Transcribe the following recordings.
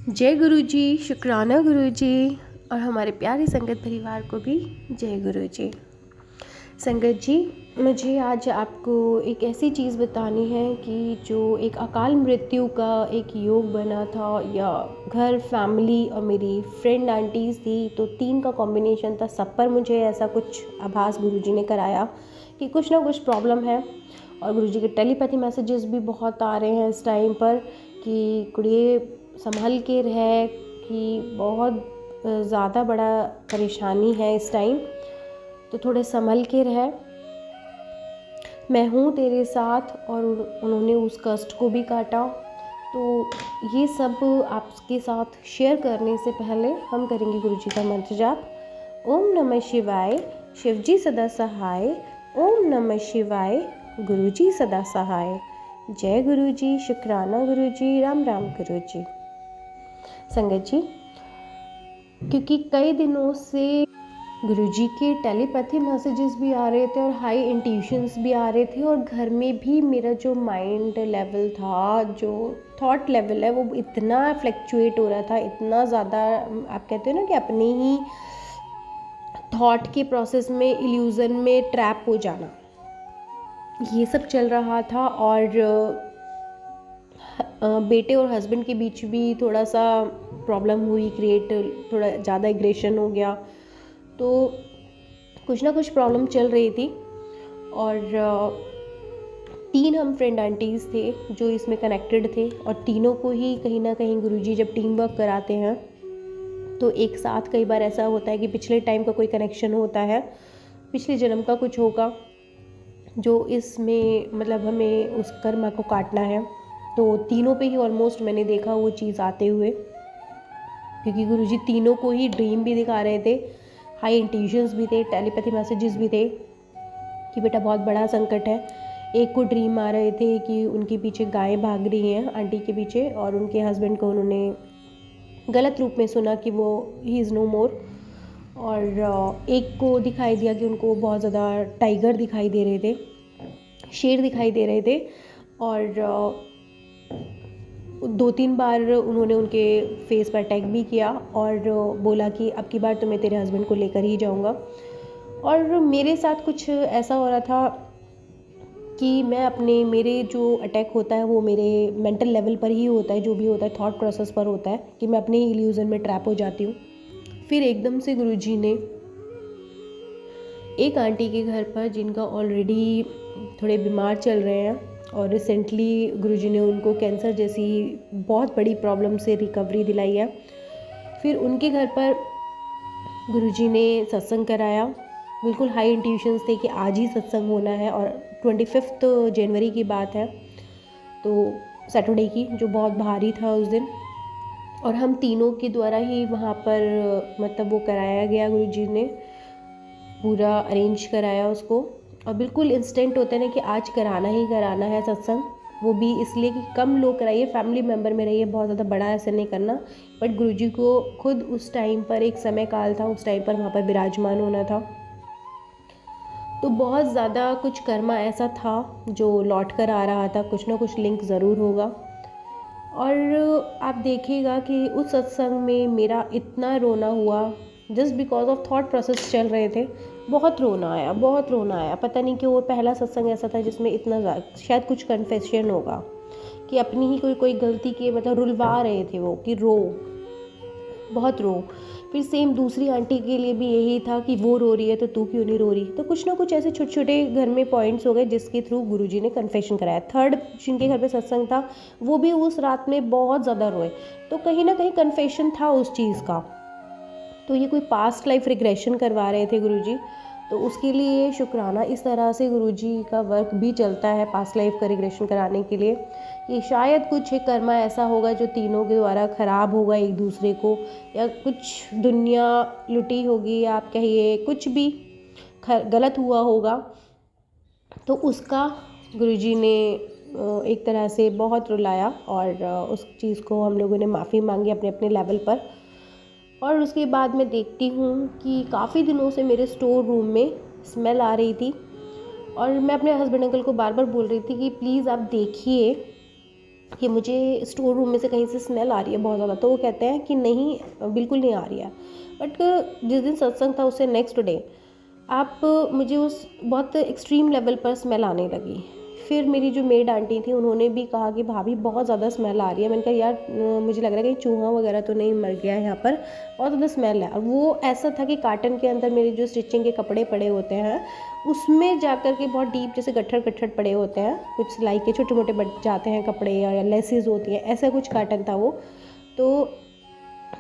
जय गुरु जी, शुक्राना गुरु जी। और हमारे प्यारे संगत परिवार को भी जय गुरु जी। संगत जी, मुझे आज आपको एक ऐसी चीज़ बतानी है कि जो एक अकाल मृत्यु का एक योग बना था, या घर, फैमिली और मेरी फ्रेंड आंटीज़ थी, तो 3 का कॉम्बिनेशन था। सब पर मुझे ऐसा कुछ आभास गुरुजी ने कराया कि कुछ ना कुछ प्रॉब्लम है। और गुरुजी के टेलीपैथी मैसेजेस भी बहुत आ रहे हैं इस टाइम पर कि कुड़िए संभल के रह, कि बहुत ज़्यादा बड़ा परेशानी है इस टाइम, तो थोड़े संभल के रह, मैं हूँ तेरे साथ। और उन्होंने उस कष्ट को भी काटा। तो ये सब आपके साथ शेयर करने से पहले हम करेंगे गुरुजी का मंत्र जाप। ओम नमः शिवाय, शिवजी सदा सहाय। ओम नमः शिवाय, गुरुजी सदा सहाय। जय गुरुजी, शुक्राना गुरुजी, राम राम गुरुजी। संगत जी, क्योंकि कई दिनों से गुरुजी के टेलीपैथी मैसेजेस भी आ रहे थे और हाई इंट्यूशंस भी आ रहे थे, और घर में भी मेरा जो माइंड लेवल था, जो थॉट लेवल है, वो इतना फ्लक्चुएट हो रहा था, इतना ज़्यादा, आप कहते हो ना कि अपने ही थॉट के प्रोसेस में, इल्यूज़न में ट्रैप हो जाना, ये सब चल रहा था। और बेटे और हस्बैंड के बीच भी थोड़ा सा प्रॉब्लम हुई क्रिएट, थोड़ा ज़्यादा एग्रेशन हो गया, तो कुछ ना कुछ प्रॉब्लम चल रही थी। और 3 हम फ्रेंड आंटीज़ थे जो इसमें कनेक्टेड थे, और तीनों को ही कहीं ना कहीं गुरुजी जब टीम वर्क कराते हैं तो एक साथ, कई बार ऐसा होता है कि पिछले टाइम का कोई कनेक्शन होता है, पिछले जन्म का कुछ होगा जो इसमें मतलब हमें उस कर्मा को काटना है। तो तीनों पे ही ऑलमोस्ट मैंने देखा वो चीज़ आते हुए, क्योंकि गुरुजी तीनों को ही ड्रीम भी दिखा रहे थे, हाई इंट्यूशंस भी थे, टेलीपैथी मैसेजेस भी थे कि बेटा बहुत बड़ा संकट है। एक को ड्रीम आ रहे थे कि उनके पीछे गायें भाग रही हैं आंटी के पीछे, और उनके हस्बैंड को उन्होंने गलत रूप में सुना कि वो ही इज़ नो मोर। और एक को दिखाई दिया कि उनको बहुत ज़्यादा टाइगर दिखाई दे रहे थे, शेर दिखाई दे रहे थे। और 2-3 बार उन्होंने उनके फेस पर अटैक भी किया और बोला कि अब की बार तो मैं तेरे हस्बैंड को लेकर ही जाऊंगा। और मेरे साथ कुछ ऐसा हो रहा था कि मैं अपने, मेरे जो अटैक होता है वो मेरे मेंटल लेवल पर ही होता है, जो भी होता है थॉट प्रोसेस पर होता है, कि मैं अपने इल्यूजन में ट्रैप हो जाती हूँ। फिर एकदम से गुरुजी ने एक आंटी के घर पर, जिनका ऑलरेडी थोड़े बीमार चल रहे हैं, और रिसेंटली गुरुजी ने उनको कैंसर जैसी बहुत बड़ी प्रॉब्लम से रिकवरी दिलाई है, फिर उनके घर पर गुरुजी ने सत्संग कराया। बिल्कुल हाई इंट्यूशंस थे कि आज ही सत्संग होना है, और 25 जनवरी की बात है, तो सैटरडे की, जो बहुत भारी था उस दिन। और हम तीनों के द्वारा ही वहाँ पर मतलब वो कराया गया, गुरुजी ने पूरा अरेंज कराया उसको। और बिल्कुल इंस्टेंट होता है ना कि आज कराना ही कराना है सत्संग, वो भी इसलिए कि कम लोग कराइए, फैमिली मेम्बर में रहिए, बहुत ज़्यादा बड़ा ऐसे नहीं करना। बट गुरुजी को खुद उस टाइम पर, एक समय काल था उस टाइम पर, वहाँ पर विराजमान होना था। तो बहुत ज़्यादा कुछ कर्मा ऐसा था जो लौट कर आ रहा था, कुछ ना कुछ लिंक ज़रूर होगा। और आप देखिएगा कि उस सत्संग में मेरा इतना रोना हुआ, just because of thought process चल रहे थे। बहुत रोना आया, बहुत रोना आया। पता नहीं क्यों वो पहला सत्संग ऐसा था जिसमें इतना ज़्यादा, शायद कुछ कन्फेशन होगा कि अपनी ही कोई कोई गलती के मतलब रुलवा रहे थे वो, कि रो, बहुत रो। फिर सेम दूसरी आंटी के लिए भी यही था कि वो रो रही है तो तू क्यों नहीं रो रही। तो कुछ ना कुछ ऐसे छोटे छोटे घर में पॉइंट्स हो गए जिसके थ्रू गुरुजी ने कन्फेशन कराया। थर्ड जिनके घर पे सत्संग था वो भी उस रात में बहुत ज़्यादा रोए, तो कहीं ना कहीं कन्फेशन था उस चीज़ का। तो ये कोई पास्ट लाइफ रिग्रेशन करवा रहे थे गुरुजी, तो उसके लिए शुक्राना। इस तरह से गुरुजी का वर्क भी चलता है पास्ट लाइफ का रिग्रेशन कराने के लिए, कि शायद कुछ एक कर्मा ऐसा होगा जो तीनों के द्वारा ख़राब होगा एक दूसरे को, या कुछ दुनिया लुटी होगी, आप कहिए कुछ भी गलत हुआ होगा, तो उसका गुरुजी ने एक तरह से बहुत रुलाया। और उस चीज़ को हम लोगों ने माफ़ी मांगी अपने अपने लेवल पर। और उसके बाद मैं देखती हूँ कि काफ़ी दिनों से मेरे स्टोर रूम में स्मेल आ रही थी, और मैं अपने हस्बैंड अंकल को बार बार बोल रही थी कि प्लीज़ आप देखिए कि मुझे स्टोर रूम में से कहीं से स्मेल आ रही है बहुत ज़्यादा। तो वो कहते हैं कि नहीं, बिल्कुल नहीं आ रही है। बट जिस दिन सत्संग था उससे नेक्स्ट डे आप मुझे उस बहुत एक्सट्रीम लेवल पर स्मेल आने लगी। फिर मेरी जो मेड आंटी थी उन्होंने भी कहा कि भाभी बहुत ज़्यादा स्मेल आ रही है। मैंने कहा यार मुझे लग रहा है कहीं चूहा वगैरह तो नहीं मर गया है यहाँ पर, बहुत ज़्यादा स्मेल है। और वो ऐसा था कि कार्टन के अंदर मेरे जो स्टिचिंग के कपड़े पड़े होते हैं उसमें जाकर के बहुत डीप जैसे गट्ठर गट्ठर पड़े होते हैं, कुछ सिलाई के छोटे मोटे बच जाते हैं कपड़े या लेसेस होती हैं, ऐसा कुछ कार्टन था वो। तो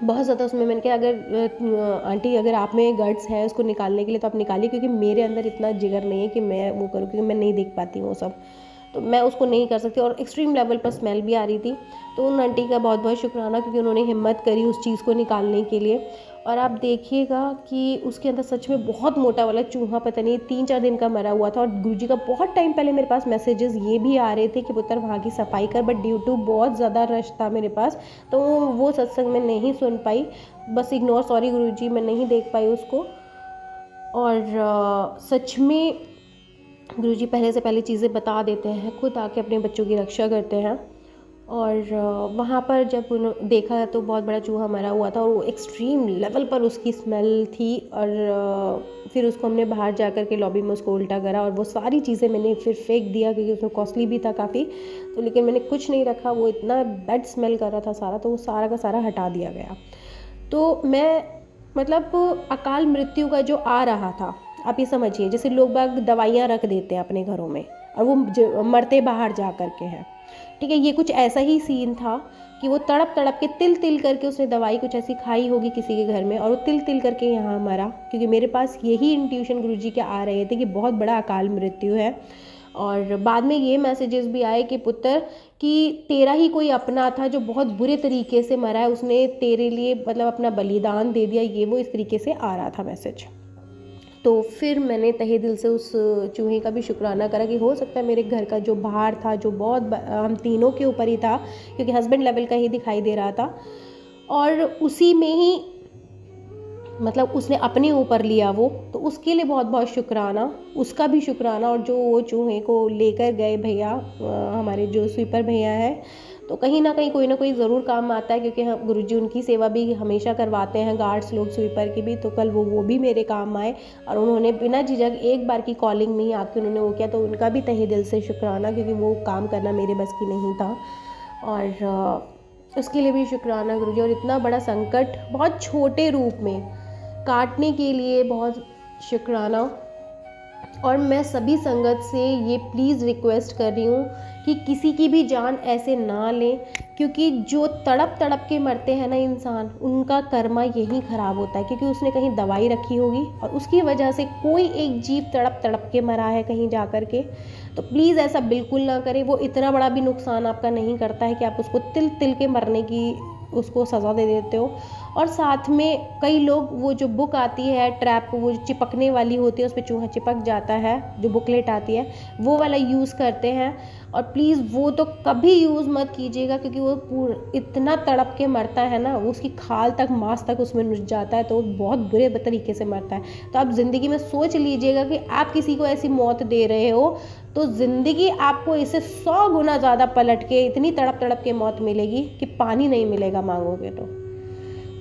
बहुत ज़्यादा उसमें मैंने कहा अगर आंटी अगर आप में गट्स है उसको निकालने के लिए तो आप निकालिए, क्योंकि मेरे अंदर इतना जिगर नहीं है कि मैं वो करूँ, क्योंकि मैं नहीं देख पाती हूँ वो सब, तो मैं उसको नहीं कर सकती। और एक्सट्रीम लेवल पर स्मेल भी आ रही थी। तो उन आंटी का बहुत बहुत शुक्राना, क्योंकि उन्होंने हिम्मत करी उस चीज़ को निकालने के लिए। और आप देखिएगा कि उसके अंदर सच में बहुत मोटा वाला चूहा, पता नहीं 3-4 दिन का मरा हुआ था। और गुरुजी का बहुत टाइम पहले मेरे पास मैसेजेस ये भी आ रहे थे कि पुत्र वहाँ की सफाई कर, बट ड्यू टू बहुत ज़्यादा रश था मेरे पास तो वो सत्संग में नहीं सुन पाई। बस इग्नोर, सॉरी गुरुजी, मैं नहीं देख पाई उसको। और सच में गुरुजी पहले से पहले चीज़ें बता देते हैं, खुद आके अपने बच्चों की रक्षा करते हैं। और वहाँ पर जब उन्होंने देखा तो बहुत बड़ा चूहा मरा हुआ था और वो एक्सट्रीम लेवल पर उसकी स्मेल थी। और फिर उसको हमने बाहर जा कर के लॉबी में उसको उल्टा करा और वो सारी चीज़ें मैंने फिर फेंक दिया, क्योंकि उसमें कॉस्टली भी था काफ़ी। तो लेकिन मैंने कुछ नहीं रखा, वो इतना बैड स्मेल कर रहा था सारा, तो वो सारा का सारा हटा दिया गया। तो मैं मतलब अकाल मृत्यु का जो आ रहा था, आप ये समझिए जैसे लोग बाग दवाइयाँ रख देते हैं अपने घरों में और वो मरते बाहर जा कर के हैं, ठीक है। ये कुछ ऐसा ही सीन था कि वो तड़प तड़प के तिल तिल करके उसने दवाई कुछ ऐसी खाई होगी किसी के घर में और वो तिल तिल करके यहाँ मरा। क्योंकि मेरे पास यही इंट्यूशन गुरुजी के आ रहे थे कि बहुत बड़ा अकाल मृत्यु है। और बाद में ये मैसेजेस भी आए कि पुत्र कि तेरा ही कोई अपना था जो बहुत बुरे तरीके से मरा है, उसने तेरे लिए मतलब अपना बलिदान दे दिया, ये वो इस तरीके से आ रहा था मैसेज। तो फिर मैंने तहे दिल से उस चूहे का भी शुक्राना करा कि हो सकता है मेरे घर का जो भार था, जो बहुत हम तीनों के ऊपर ही था, क्योंकि हस्बैंड लेवल का ही दिखाई दे रहा था, और उसी में ही मतलब उसने अपने ऊपर लिया वो, तो उसके लिए बहुत बहुत शुक्राना, उसका भी शुक्राना। और जो वो चूहे को लेकर गए भैया, हमारे जो स्वीपर भैया हैं, तो कहीं ना कहीं कोई ना कोई ज़रूर काम आता है, क्योंकि हम गुरुजी उनकी सेवा भी हमेशा करवाते हैं, गार्ड्स लोग स्वीपर की भी। तो कल वो भी मेरे काम आए और उन्होंने बिना झिझक एक बार की कॉलिंग में ही आके उन्होंने वो किया। तो उनका भी तहे दिल से शुक्राना, क्योंकि वो काम करना मेरे बस की नहीं था। और उसके लिए भी शुक्राना गुरुजी। और इतना बड़ा संकट बहुत छोटे रूप में काटने के लिए बहुत शुक्राना। और मैं सभी संगत से ये प्लीज़ रिक्वेस्ट कर रही हूँ कि किसी की भी जान ऐसे ना लें, क्योंकि जो तड़प तड़प के मरते हैं ना इंसान, उनका कर्मा यही ख़राब होता है, क्योंकि उसने कहीं दवाई रखी होगी और उसकी वजह से कोई एक जीव तड़प तड़प के मरा है कहीं जा कर के। तो प्लीज़ ऐसा बिल्कुल ना करें। वो इतना बड़ा भी नुकसान आपका नहीं करता है कि आप उसको तिल तिल के मरने की उसको सज़ा दे देते हो। और साथ में कई लोग वो जो बुक आती है ट्रैप, वो चिपकने वाली होती है, उस पर चूहा चिपक जाता है, जो बुकलेट आती है वो वाला यूज़ करते हैं। और प्लीज़ वो तो कभी यूज़ मत कीजिएगा, क्योंकि वो इतना तड़प के मरता है ना, वो उसकी खाल तक मांस तक उसमें नुच जाता है, तो वो बहुत बुरे तरीके से मरता है। तो आप ज़िंदगी में सोच लीजिएगा कि आप किसी को ऐसी मौत दे रहे हो तो ज़िंदगी आपको इससे 100 गुना ज़्यादा पलट के इतनी तड़प तड़प के मौत मिलेगी कि पानी नहीं मिलेगा मांगोगे तो,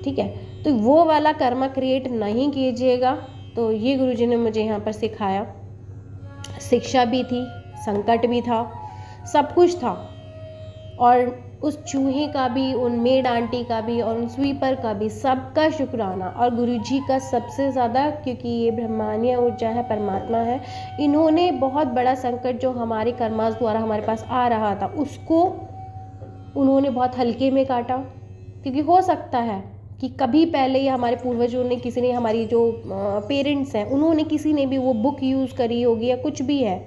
ठीक है। तो वो वाला कर्मा क्रिएट नहीं कीजिएगा। तो ये गुरुजी ने मुझे यहाँ पर सिखाया, शिक्षा भी थी, संकट भी था, सब कुछ था। और उस चूहे का भी, उन मेड आंटी का भी और उन स्वीपर का भी, सबका शुक्राना। और गुरुजी का सबसे ज़्यादा, क्योंकि ये ब्रह्मांडीय ऊर्जा है, परमात्मा है, इन्होंने बहुत बड़ा संकट जो हमारे कर्मास द्वारा हमारे पास आ रहा था उसको उन्होंने बहुत हल्के में काटा। क्योंकि हो सकता है कि कभी पहले या हमारे पूर्वजों ने, किसी ने, हमारी जो पेरेंट्स हैं उन्होंने किसी ने भी वो बुक यूज़ करी होगी या कुछ भी है,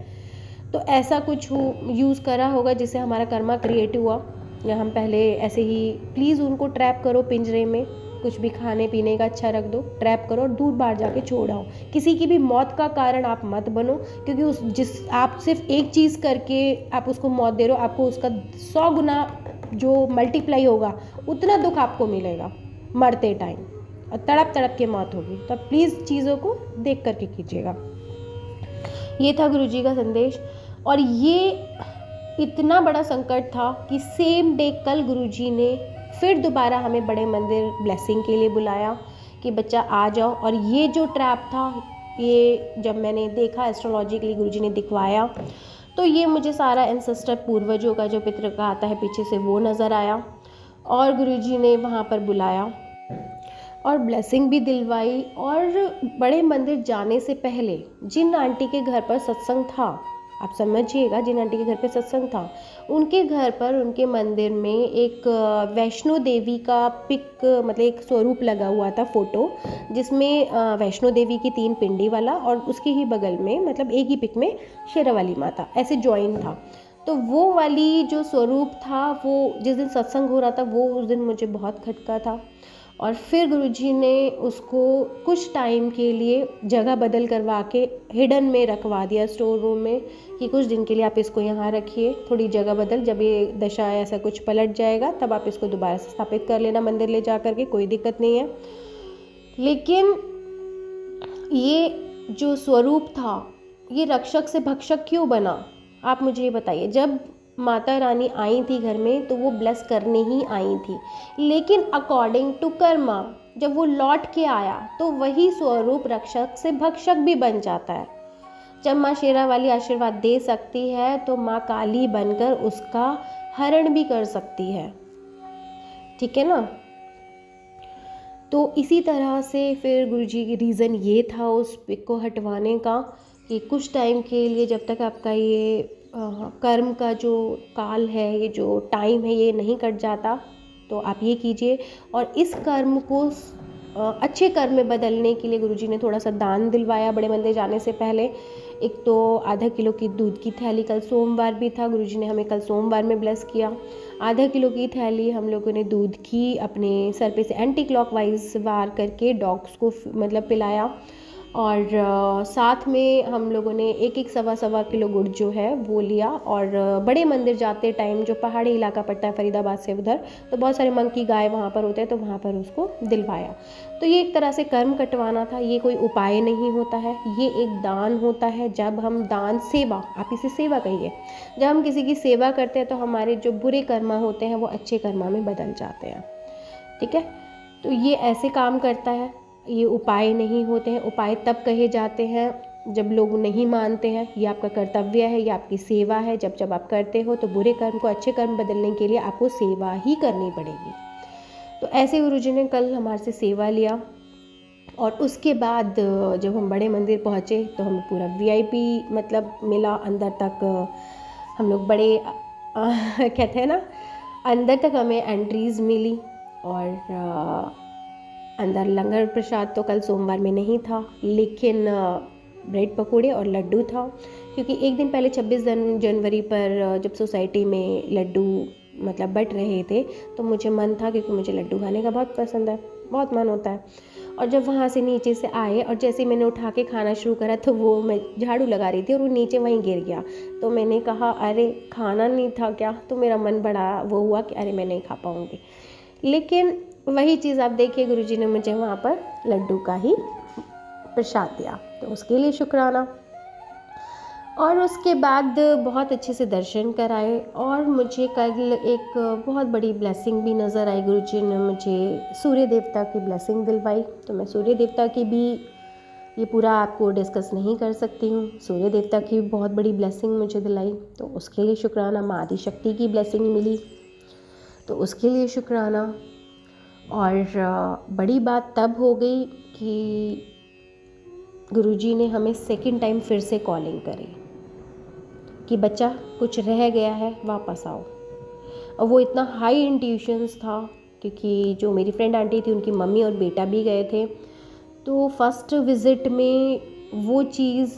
तो ऐसा कुछ यूज़ करा होगा जिससे हमारा कर्मा क्रिएट हुआ। या हम पहले ऐसे ही, प्लीज़ उनको ट्रैप करो पिंजरे में, कुछ भी खाने पीने का अच्छा रख दो, ट्रैप करो और दूर बाहर जाके छोड़ आओ। किसी की भी मौत का कारण आप मत बनो, क्योंकि आप सिर्फ एक चीज़ करके आप उसको मौत दे रहे हो, आपको उसका 100 गुना जो मल्टीप्लाई होगा उतना दुख आपको मिलेगा मरते टाइम, और तड़प तड़प के मौत होगी। तो प्लीज़ चीज़ों को देख करके कीजिएगा। ये था गुरुजी का संदेश। और ये इतना बड़ा संकट था कि सेम डे कल गुरुजी ने फिर दोबारा हमें बड़े मंदिर ब्लेसिंग के लिए बुलाया कि बच्चा आ जाओ। और ये जो ट्रैप था, ये जब मैंने देखा एस्ट्रोलॉजिकली गुरुजी ने दिखवाया, तो ये मुझे सारा एंसेस्टर पूर्वजों का जो पितृ का आता है पीछे से वो नज़र आया और गुरुजी ने वहाँ पर बुलाया और ब्लेसिंग भी दिलवाई। और बड़े मंदिर जाने से पहले जिन आंटी के घर पर सत्संग था, आप समझिएगा, जिन आंटी के घर पे सत्संग था उनके घर पर, उनके मंदिर में एक वैष्णो देवी का पिक, मतलब एक स्वरूप लगा हुआ था, फोटो, जिसमें वैष्णो देवी की 3 पिंडी वाला और उसके ही बगल में, मतलब एक ही पिक में शेरावाली माता ऐसे जॉइन था। तो वो वाली जो स्वरूप था, वो जिस दिन सत्संग हो रहा था वो उस दिन मुझे बहुत खटका था। और फिर गुरुजी ने उसको कुछ टाइम के लिए जगह बदल करवा के हिडन में रखवा दिया, स्टोर रूम में, कि कुछ दिन के लिए आप इसको यहाँ रखिए, थोड़ी जगह बदल, जब ये दशा ऐसा कुछ पलट जाएगा तब आप इसको दोबारा से स्थापित कर लेना मंदिर ले जा करके, कोई दिक्कत नहीं है। लेकिन ये जो स्वरूप था ये रक्षक से भक्षक क्यों बना, आप मुझे ये बताइए। जब माता रानी आई थी घर में तो वो ब्लेस करने ही आई थी, लेकिन अकॉर्डिंग टू कर्मा जब वो लौट के आया तो वही स्वरूप रक्षक से भक्षक भी बन जाता है। जब माँ शेरा वाली आशीर्वाद दे सकती है तो माँ काली बनकर उसका हरण भी कर सकती है, ठीक है ना। तो इसी तरह से फिर गुरुजी की रीज़न ये था उस पिक को हटवाने का कि कुछ टाइम के लिए, जब तक आपका ये कर्म का जो काल है, ये जो टाइम है, ये नहीं कट जाता, तो आप ये कीजिए। और इस कर्म को अच्छे कर्म में बदलने के लिए गुरुजी ने थोड़ा सा दान दिलवाया बड़े मंदिर जाने से पहले। एक तो आधा किलो की दूध की थैली, कल सोमवार भी था, गुरुजी ने हमें कल सोमवार में ब्लेस किया। आधा किलो की थैली हम लोगों ने दूध की अपने सर पे से एंटी क्लॉकवाइज वार करके डॉग्स को मतलब पिलाया। और साथ में हम लोगों ने एक सवा किलो गुड़ जो है वो लिया। और बड़े मंदिर जाते टाइम, जो पहाड़ी इलाका पड़ता है फरीदाबाद से उधर, तो बहुत सारे मंकी गाय वहाँ पर होते हैं, तो वहाँ पर उसको दिलवाया। तो ये एक तरह से कर्म कटवाना था, ये कोई उपाय नहीं होता है, ये एक दान होता है। जब हम दान, सेवा, आप इसे सेवा कहिए, जब हम किसी की सेवा करते हैं तो हमारे जो बुरे कर्मा होते हैं वो अच्छे कर्मा में बदल जाते हैं, ठीक है। तो ये ऐसे काम करता है, ये उपाय नहीं होते हैं। उपाय तब कहे जाते हैं जब लोग नहीं मानते हैं। ये आपका कर्तव्य है, ये आपकी सेवा है। जब जब आप करते हो तो बुरे कर्म को अच्छे कर्म बदलने के लिए आपको सेवा ही करनी पड़ेगी। तो ऐसे गुरुजी ने कल हमारे से सेवा लिया। और उसके बाद जब हम बड़े मंदिर पहुँचे तो हमें पूरा VIP मतलब मिला अंदर तक। हम लोग बड़े कहते हैं ना, अंदर तक हमें एंट्रीज़ मिली। और अंदर लंगर प्रसाद तो कल सोमवार में नहीं था, लेकिन ब्रेड पकोड़े और लड्डू था, क्योंकि एक दिन पहले 26 जनवरी पर जब सोसाइटी में लड्डू मतलब बट रहे थे तो मुझे मन था, क्योंकि मुझे लड्डू खाने का बहुत पसंद है, बहुत मन होता है। और जब वहाँ से नीचे से आए और जैसे मैंने उठा के खाना शुरू करा तो वो, मैं झाड़ू लगा रही थी और वो नीचे वहीं गिर गया। तो मैंने कहा अरे खाना नहीं था क्या, तो मेरा मन बड़ा वो हुआ कि अरे मैं नहीं खा पाऊँगी। लेकिन वही चीज़ आप देखिए, गुरुजी ने मुझे वहाँ पर लड्डू का ही प्रसाद दिया, तो उसके लिए शुक्राना। और उसके बाद बहुत अच्छे से दर्शन कराए और मुझे कल एक बहुत बड़ी ब्लेसिंग भी नज़र आई। गुरुजी ने मुझे सूर्य देवता की ब्लेसिंग दिलवाई। तो मैं सूर्य देवता की भी ये पूरा आपको डिस्कस नहीं कर सकती हूँ। सूर्य देवता की भी बहुत बड़ी ब्लेसिंग मुझे दिलाई, तो उसके लिए शुक्राना। माँ आदि शक्ति की ब्लेसिंग मिली, तो उसके लिए शुक्राना। और बड़ी बात तब हो गई कि गुरुजी ने हमें सेकंड टाइम फिर से कॉलिंग करी कि बच्चा कुछ रह गया है, वापस आओ। और वो इतना हाई इंट्यूशंस था, क्योंकि जो मेरी फ्रेंड आंटी थी उनकी मम्मी और बेटा भी गए थे। तो फर्स्ट विज़िट में वो चीज़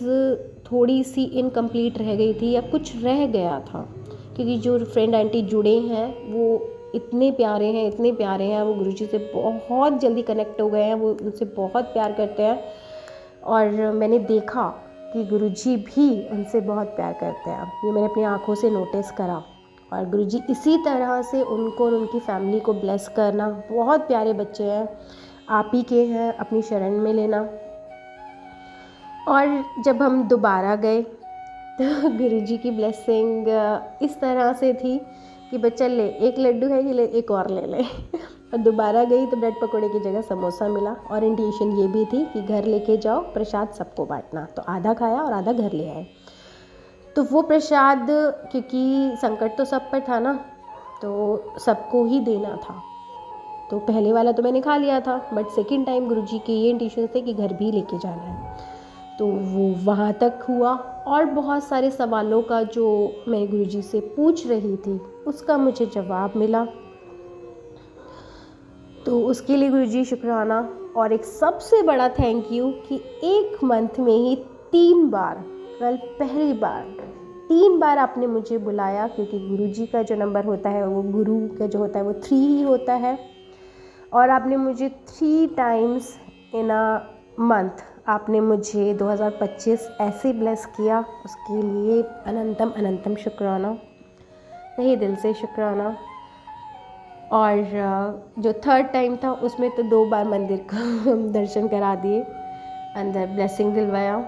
थोड़ी सी इनकम्प्लीट रह गई थी, या कुछ रह गया था, क्योंकि जो फ्रेंड आंटी जुड़े हैं वो इतने प्यारे हैं, इतने प्यारे हैं। वो गुरुजी से बहुत जल्दी कनेक्ट हो गए हैं, वो उनसे बहुत प्यार करते हैं। और मैंने देखा कि गुरुजी भी उनसे बहुत प्यार करते हैं, ये मैंने अपनी आँखों से नोटिस करा। और गुरुजी इसी तरह से उनको और उनकी फैमिली को ब्लेस करना। बहुत प्यारे बच्चे हैं, आप ही के हैं, अपनी शरण में लेना। और जब हम दोबारा गए तो गुरुजी की ब्लेसिंग इस तरह से थी कि बच्चा ले, एक लड्डू है, ये ले, एक और ले ले। और दोबारा गई तो ब्रेड पकौड़े की जगह समोसा मिला। और इंडिकेशन ये भी थी कि घर लेके जाओ, प्रसाद सबको बांटना। तो आधा खाया और आधा घर ले आए। तो वो प्रसाद, क्योंकि संकट तो सब पर था ना, तो सबको ही देना था। तो पहले वाला तो मैंने खा लिया था, बट सेकंड टाइम गुरुजी के ये इंडिकेशन थे कि घर भी लेके जाना है। तो वो वहाँ तक हुआ। और बहुत सारे सवालों का जो मैं गुरुजी से पूछ रही थी उसका मुझे जवाब मिला। तो उसके लिए गुरुजी शुक्राना। और एक सबसे बड़ा थैंक यू कि 1 मंथ में ही 3 बार, कल पहली बार 3 बार आपने मुझे बुलाया, क्योंकि गुरुजी का जो नंबर होता है वो गुरु का जो होता है वो 3 ही होता है। और आपने मुझे 3 टाइम्स इन अ मंथ आपने मुझे 2025 ऐसे ब्लेस किया, उसके लिए अनंतम अनंतम शुक्राना, तहे दिल से शुक्राना। और जो 3rd टाइम था उसमें तो 2 बार मंदिर का दर्शन करा दिए, अंदर ब्लेसिंग दिलवाया।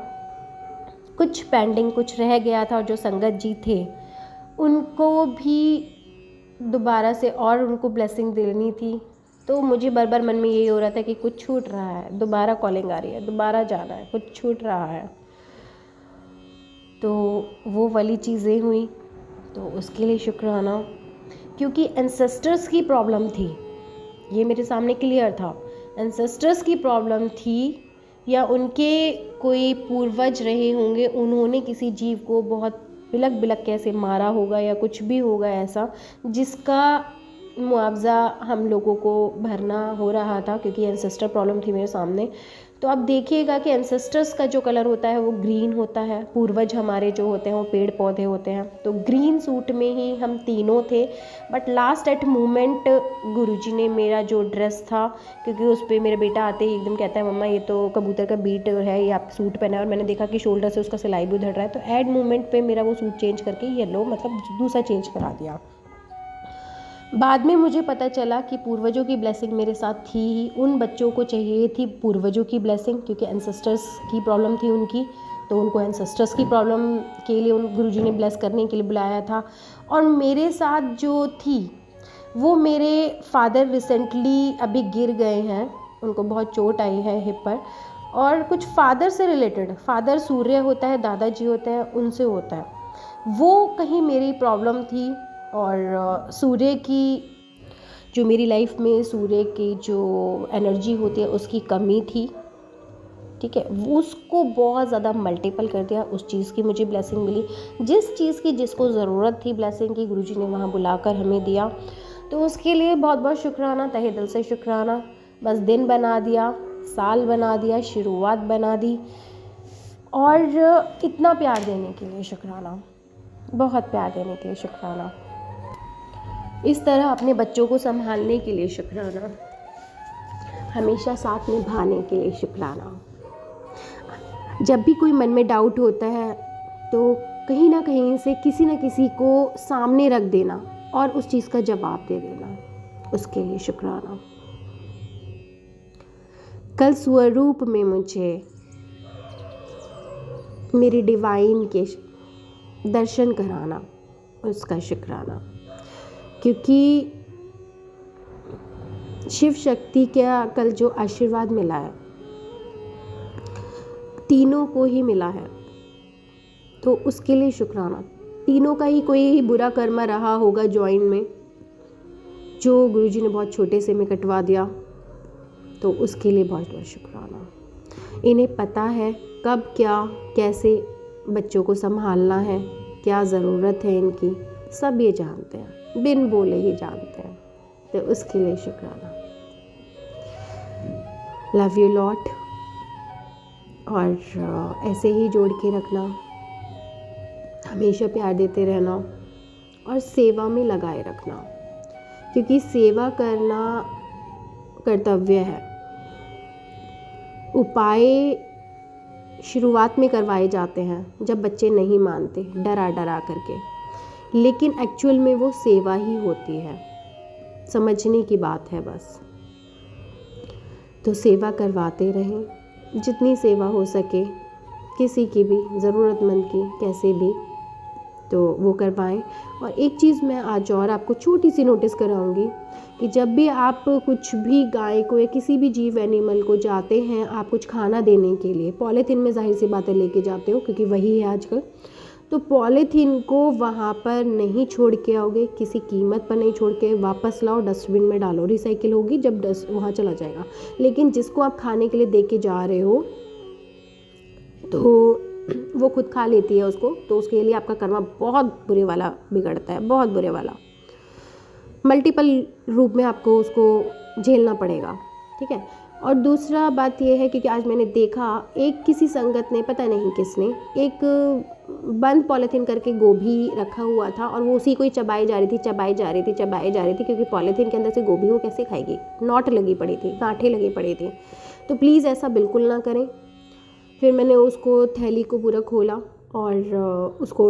कुछ पेंडिंग, कुछ रह गया था, और जो संगत जी थे उनको भी दोबारा से और उनको ब्लेसिंग देनी थी। तो मुझे बार बार मन में यही हो रहा था कि कुछ छूट रहा है, दोबारा कॉलिंग आ रही है, दोबारा जाना है, कुछ छूट रहा है। तो वो वाली चीज़ें हुई, तो उसके लिए शुक्राना। क्योंकि एंसेस्टर्स की प्रॉब्लम थी, ये मेरे सामने क्लियर था। एंसेस्टर्स की प्रॉब्लम थी, या उनके कोई पूर्वज रहे होंगे, उन्होंने किसी जीव को बहुत बिलक बिलक कैसे मारा होगा या कुछ भी होगा ऐसा, जिसका मुआवज़ा हम लोगों को भरना हो रहा था, क्योंकि एंसेस्टर प्रॉब्लम थी मेरे सामने। तो आप देखिएगा कि एंसेस्टर्स का जो कलर होता है वो ग्रीन होता है, पूर्वज हमारे जो होते हैं वो पेड़ पौधे होते हैं। तो ग्रीन सूट में ही हम तीनों थे, बट लास्ट एट मोमेंट गुरुजी ने मेरा जो ड्रेस था, क्योंकि उस पर मेरा बेटा आते ही एकदम कहता है मम्मा ये तो कबूतर का बीट है, ये आप सूट पहना है। और मैंने देखा कि शोल्डर से उसका सिलाई भी उधड़ रहा है, तो एट मोमेंट पे मेरा वो सूट चेंज करके येलो, मतलब दूसरा चेंज करा दिया। बाद में मुझे पता चला कि पूर्वजों की ब्लेसिंग मेरे साथ थी ही, उन बच्चों को चाहिए थी पूर्वजों की ब्लेसिंग, क्योंकि एंसेस्टर्स की प्रॉब्लम थी उनकी, तो उनको एंसेस्टर्स की प्रॉब्लम के लिए उन गुरुजी ने ब्लेस करने के लिए बुलाया था। और मेरे साथ जो थी वो मेरे फादर रिसेंटली अभी गिर गए हैं, उनको बहुत चोट आई है हिप पर, और कुछ फादर से रिलेटेड, फादर सूर्य होता है, दादाजी होते हैं, उनसे होता है, वो कहीं मेरी प्रॉब्लम थी। और सूर्य की जो मेरी लाइफ में सूर्य की जो एनर्जी होती है उसकी कमी थी, ठीक है, वो उसको बहुत ज़्यादा मल्टीपल कर दिया। उस चीज़ की मुझे ब्लेसिंग मिली, जिस चीज़ की जिसको ज़रूरत थी ब्लेसिंग की, गुरुजी ने वहाँ बुलाकर हमें दिया। तो उसके लिए बहुत बहुत शुक्राना, तहे दिल से शुक्राना। बस दिन बना दिया, साल बना दिया, शुरुआत बना दी, और इतना प्यार देने के लिए शुक्राना, बहुत प्यार देने के लिए शुक्राना। इस तरह अपने बच्चों को संभालने के लिए शुक्राना, हमेशा साथ निभाने के लिए शुक्राना। जब भी कोई मन में डाउट होता है तो कहीं ना कहीं से किसी न किसी को सामने रख देना और उस चीज़ का जवाब दे देना, उसके लिए शुक्राना। कल स्वरूप में मुझे मेरी डिवाइन के दर्शन कराना, उसका शुक्राना, क्योंकि शिव शक्ति का कल जो आशीर्वाद मिला है तीनों को ही मिला है, तो उसके लिए शुक्राना। तीनों का ही कोई बुरा कर्म रहा होगा जॉइन में, जो गुरुजी ने बहुत छोटे से में कटवा दिया, तो उसके लिए बहुत बहुत शुक्राना। इन्हें पता है कब क्या कैसे बच्चों को संभालना है, क्या ज़रूरत है इनकी, सब ये जानते हैं, बिन बोले ही जानते हैं, तो उसके लिए शुक्राना। लव यू लॉट, और ऐसे ही जोड़ के रखना, हमेशा प्यार देते रहना और सेवा में लगाए रखना, क्योंकि सेवा करना कर्तव्य है। उपाय शुरुआत में करवाए जाते हैं जब बच्चे नहीं मानते, डरा डरा करके, लेकिन एक्चुअल में वो सेवा ही होती है, समझने की बात है बस। तो सेवा करवाते रहें, जितनी सेवा हो सके किसी की भी ज़रूरतमंद की कैसे भी, तो वो करवाएं। और एक चीज़ मैं आज और आपको छोटी सी नोटिस कराऊंगी कि जब भी आप कुछ भी गाय को या किसी भी जीव एनिमल को जाते हैं आप कुछ खाना देने के लिए, पॉलीथीन में ज़ाहिर सी बातें लेके जाते हो क्योंकि वही है आजकल, तो पॉलीथीन को वहाँ पर नहीं छोड़ के आओगे, किसी कीमत पर नहीं छोड़ के, वापस लाओ, डस्टबिन में डालो, रिसाइकिल होगी जब डस्ट वहाँ चला जाएगा। लेकिन जिसको आप खाने के लिए दे के जा रहे हो तो वो खुद खा लेती है उसको, तो उसके लिए आपका कर्मा बहुत बुरे वाला बिगड़ता है, बहुत बुरे वाला, मल्टीपल रूप में आपको उसको झेलना पड़ेगा, ठीक है। और दूसरा बात ये है क्योंकि आज मैंने देखा एक किसी संगत ने, पता नहीं किसने, एक बंद पॉलीथीन करके गोभी रखा हुआ था और वो उसी को ही चबाई जा रही थी क्योंकि पॉलीथीन के अंदर से गोभी वो कैसे खाएगी, नॉट लगी पड़ी थी, गांठें लगी पड़ी थी। तो प्लीज़ ऐसा बिल्कुल ना करें। फिर मैंने उसको थैली को पूरा खोला और उसको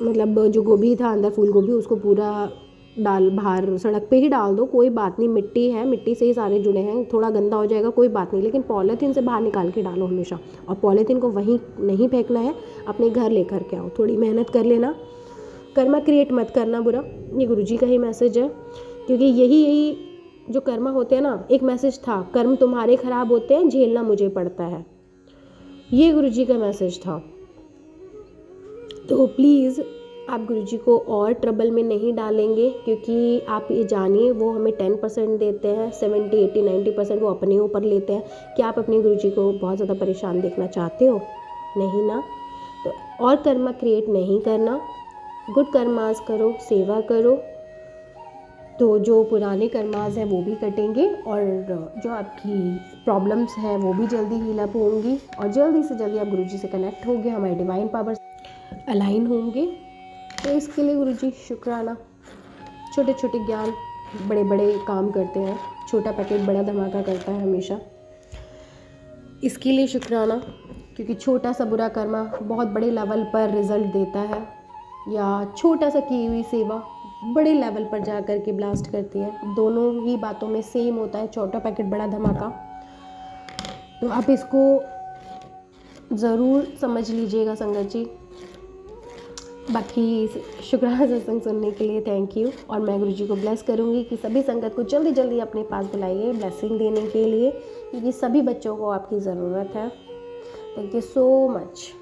मतलब जो गोभी था अंदर फूल गोभी, उसको पूरा डाल, बाहर सड़क पे ही डाल दो, कोई बात नहीं, मिट्टी है, मिट्टी से ही सारे जुड़े हैं, थोड़ा गंदा हो जाएगा कोई बात नहीं, लेकिन पॉलीथीन से बाहर निकाल के डालो हमेशा। और पॉलीथीन को वहीं नहीं फेंकना है, अपने घर लेकर के आओ, थोड़ी मेहनत कर लेना, कर्मा क्रिएट मत करना बुरा। ये गुरुजी का ही मैसेज है, क्योंकि यही जो कर्मा होते हैं ना, एक मैसेज था, कर्म तुम्हारे खराब होते हैं, झेलना मुझे पड़ता है, ये गुरुजी का मैसेज था। तो प्लीज़ आप गुरुजी को और ट्रबल में नहीं डालेंगे, क्योंकि आप ये जानिए वो हमें 10% देते हैं, 70, 80, 90% वो अपने ऊपर लेते हैं। क्या आप अपने गुरुजी को बहुत ज़्यादा परेशान देखना चाहते हो? नहीं ना। तो और कर्मा क्रिएट नहीं करना, गुड कर्मास करो, सेवा करो, तो जो पुराने कर्मास हैं वो भी कटेंगे और जो आपकी प्रॉब्लम्स हैं वो भी जल्दी हील अप होंगी और जल्दी से जल्दी आप गुरुजी से कनेक्ट होंगे, हमारे डिवाइन पावर्स अलाइन होंगे। तो इसके लिए गुरुजी शुक्राना। छोटे छोटे ज्ञान बड़े बड़े काम करते हैं, छोटा पैकेट बड़ा धमाका करता है हमेशा, इसके लिए शुक्राना। क्योंकि छोटा सा बुरा कर्मा बहुत बड़े लेवल पर रिजल्ट देता है, या छोटा सा की हुई सेवा बड़े लेवल पर जा कर के ब्लास्ट करती है। दोनों ही बातों में सेम होता है, छोटा पैकेट बड़ा धमाका। तो आप इसको ज़रूर समझ लीजिएगा संगत जी। बाकी शुक्राना सत्संग सुनने के लिए, थैंक यू। और मैं गुरुजी को ब्लेस करूँगी कि सभी संगत को जल्दी जल्दी अपने पास बुलाइए ब्लेसिंग देने के लिए, क्योंकि सभी बच्चों को आपकी ज़रूरत है। Thank you so much.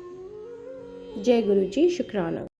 जय गुरुजी, शुक्राना।